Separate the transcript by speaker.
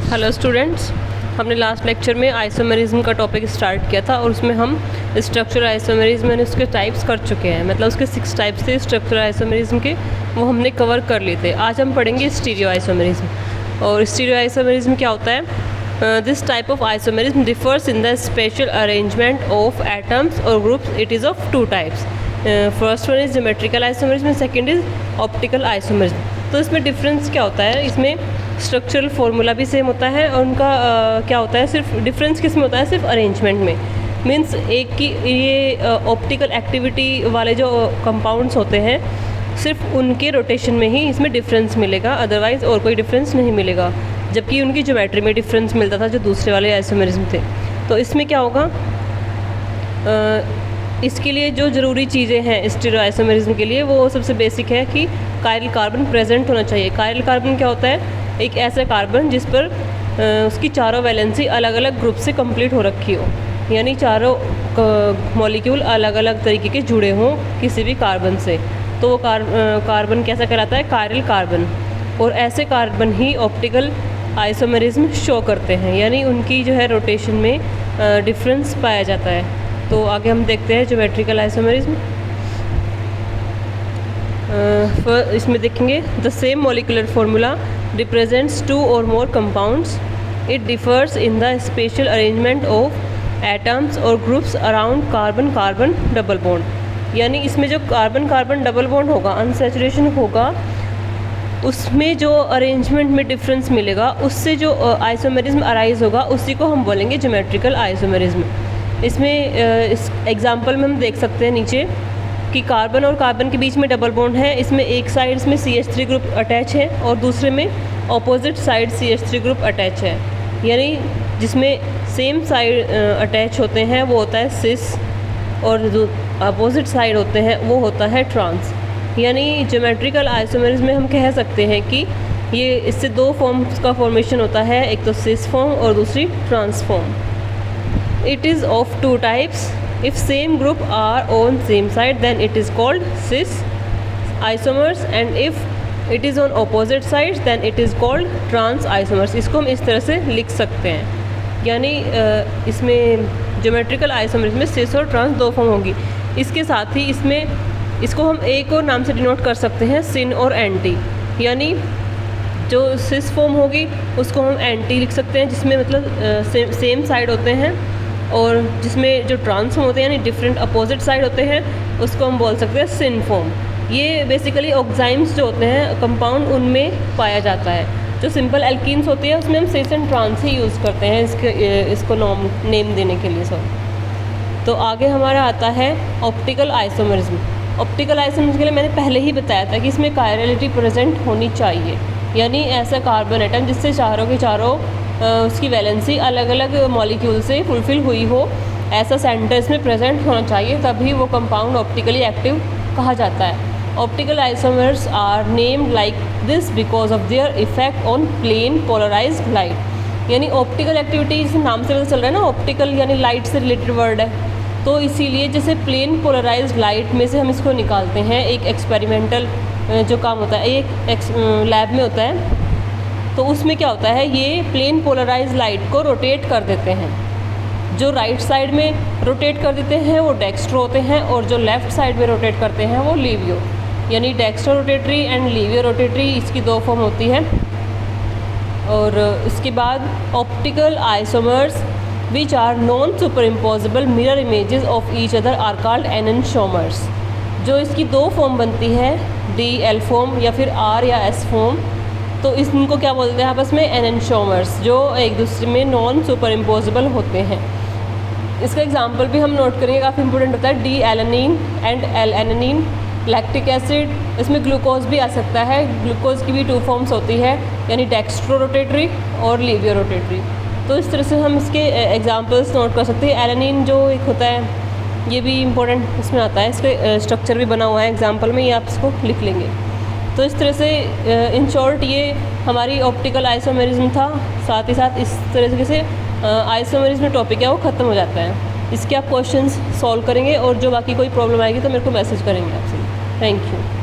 Speaker 1: Hello students, हमने last lecture में isomerism का टॉपिक स्टार्ट किया था और उसमें हम स्ट्रक्चरल आइसोमेरिज्म यानी उसके टाइप्स कर चुके हैं। मतलब उसके 6 टाइप्स थे स्ट्रक्चरल आइसोमेरिज्म के, वो हमने कवर कर लिए थे। आज हम पढ़ेंगे स्टीरियो आइसोमेरिज्म। और स्टीरियो आइसोमेरिज्म क्या होता है? This type of isomerism differs in the special arrangement of atoms और groups. It is of 2 types. First one is geometrical isomerism, second is optical isomerism. तो इसमें डिफरेंस क्या होता है? इसमें स्ट्रक्चरल फार्मूला भी सेम होता है और उनका क्या होता है, सिर्फ डिफरेंस किस में होता है? सिर्फ अरेंजमेंट में। मीन्स एक की ये ऑप्टिकल एक्टिविटी वाले जो कंपाउंड्स होते हैं सिर्फ उनके रोटेशन में ही इसमें डिफरेंस मिलेगा, अदरवाइज़ और कोई डिफरेंस नहीं मिलेगा। जबकि उनकी ज्योमेट्री में डिफरेंस मिलता था जो दूसरे वाले आइसोमेरिज्म थे। तो इसमें क्या होगा, इसके लिए जो ज़रूरी चीज़ें हैं स्टीरियो आइसोमेरिज्म के लिए, वो सबसे बेसिक है कि कायरल कार्बन प्रेजेंट होना चाहिए। कायरल कार्बन क्या होता है? एक ऐसा कार्बन जिस पर उसकी चारों वैलेंसी अलग अलग ग्रुप से कंप्लीट हो रखी हो, यानी चारों मॉलिक्यूल अलग अलग तरीके के जुड़े हों किसी भी कार्बन से। तो वो कार्बन कैसा कहलाता है? Chiral carbon. और ऐसे कार्बन ही ऑप्टिकल आइसोमेरिज्म शो करते हैं, यानी उनकी जो है रोटेशन में डिफरेंस पाया जाता है। तो आगे हम देखते हैं ज्योमेट्रिकल आइसोमेरिज्म। इसमें देखेंगे the same molecular formula represents 2 or more compounds. It differs in the spatial arrangement of atoms or groups around carbon-carbon double bond. यानी इसमें जो कार्बन-कार्बन डबल बॉन्ड होगा, अनसैचुरेशन होगा, उसमें जो अरेंजमेंट में डिफरेंस मिलेगा, उससे जो आइसोमेरिज्म अराइज होगा, उसी को हम बोलेंगे ज्योमेट्रिकल आइसोमेरिज्म। इसमें इस एग्जाम्पल में हम देख सकते हैं नीचे कि कार्बन और कार्बन के बीच में डबल बॉन्ड है। इसमें एक साइड में CH3 ग्रुप अटैच है और दूसरे में opposite side CH3 group attach है। यानी जिसमें सेम साइड अटैच होते हैं वो होता है सिस, और जो अपोजिट साइड होते हैं वो होता है ट्रांस। यानी ज्योमेट्रिकल आइसोमेरिज्म में हम कह सकते हैं कि ये इससे 2 फॉर्म्स का फॉर्मेशन होता है, एक तो सिस फॉर्म और दूसरी trans form. It is of 2 types. If same group are on same side then it is called cis isomers, and if it is on opposite sides then it is called trans isomers। इसको हम इस तरह से लिख सकते हैं। यानी इसमें ज्योमेट्रिकल आइसोमेरिज्म में सिस और ट्रांस 2 फॉर्म होगी। इसके साथ ही इसमें इसको हम एक और नाम से डिनोट कर सकते हैं, सिन और एंटी। यानी जो सिस फॉर्म होगी उसको हम एंटी लिख सकते हैं, जिसमें मतलब सेम साइड होते हैं, और जिसमें जो ट्रांस होते हैं यानी डिफरेंट अपोजिट साइड होते हैं उसको हम बोल सकते हैं सिन फॉर्म। ये बेसिकली ऑक्साइम्स जो होते हैं कंपाउंड, उनमें पाया जाता है। जो सिंपल एल्कीन्स होती है उसमें हम cis and trans he use करते हैं इसको नेम देने के लिए सब। तो आगे हमारा आता है ऑप्टिकल आइसोमेरिज्म। ऑप्टिकल आइसोमेरिज्म के लिए मैंने पहले ही बताया था कि इसमें कायरलिटी प्रेजेंट होनी चाहिए, यानी ऐसा कार्बन एटम जिससे चारों के चारों उसकी वैलेंसी अलग अलग मॉलिक्यूल से फुलफ़िल हुई हो, ऐसा सेंटर इसमें प्रेजेंट होना चाहिए, तभी वो कंपाउंड ऑप्टिकली एक्टिव कहा जाता है। Optical isomers are named like this because of their effect on plane polarized light. यानी ऑप्टिकल एक्टिविटी इस नाम से पता चल रहा है ना, ऑप्टिकल यानी लाइट से रिलेटेड वर्ड है, तो इसीलिए जैसे प्लेन पोलराइज्ड लाइट में से हम इसको निकालते हैं। एक एक्सपेरिमेंटल जो काम होता है एक लैब में होता है, तो उसमें क्या होता है, ये प्लेन पोलराइज लाइट को रोटेट कर देते हैं। जो राइट साइड में रोटेट कर देते हैं वो डेक्स्ट्रो होते हैं, और जो लेफ़्ट साइड में रोटेट करते हैं वो लीवियो। यानी dextro rotatory and levo rotatory, इसकी 2 फॉर्म होती है। और इसके बाद optical isomers which are non super impossible mirror images of each other are called enantiomers. जो इसकी 2 फॉर्म बनती है, DL फॉर्म या फिर R या S फॉर्म, तो इनको क्या बोलते हैं आपस में? एनेंशोमर्स, जो एक दूसरे में नॉन सुपर इम्पोजिबल होते हैं। इसका एग्जांपल भी हम नोट करेंगे, काफ़ी इंपॉर्टेंट होता है। D-एलेनिन एंड L-एनेनिन। लैक्टिक एसिड, इसमें ग्लूकोज भी आ सकता है। ग्लूकोज की भी 2 फॉर्म्स होती है, यानी डेक्स्ट्रो रोटेटरी और लीवियो रोटेटरी। तो इस तरह से हम इसके एग्जाम्पल्स नोट कर सकते हैं। एलेनिन जो एक होता है, ये भी इम्पोर्टेंट इसमें आता है, इसके स्ट्रक्चर भी बना हुआ है एग्जाम्पल में, ये आप इसको लिख लेंगे। तो इस तरह से इन शॉर्ट ये हमारी ऑप्टिकल आइसोमेरिज्म था। साथ ही साथ इस तरीके से आइसोमेरिज्म टॉपिक है वो ख़त्म हो जाता है। इसके आप क्वेश्चंस सॉल्व करेंगे और जो बाकी कोई प्रॉब्लम आएगी तो मेरे को मैसेज करेंगे आपसे। Thank you.